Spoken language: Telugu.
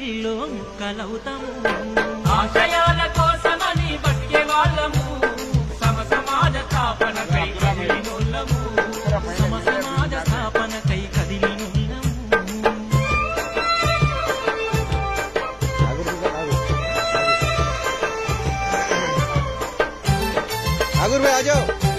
గుండెల్లో ముక్కలవుతాము ఆశయాల కోసమని బతికే వాళ్ళము సమాజ స్థాపనకై కదిలినోళ్ళము సమాజ స్థాపనకై కదిలినున్నాము ठाकुर भाई आ जाओ।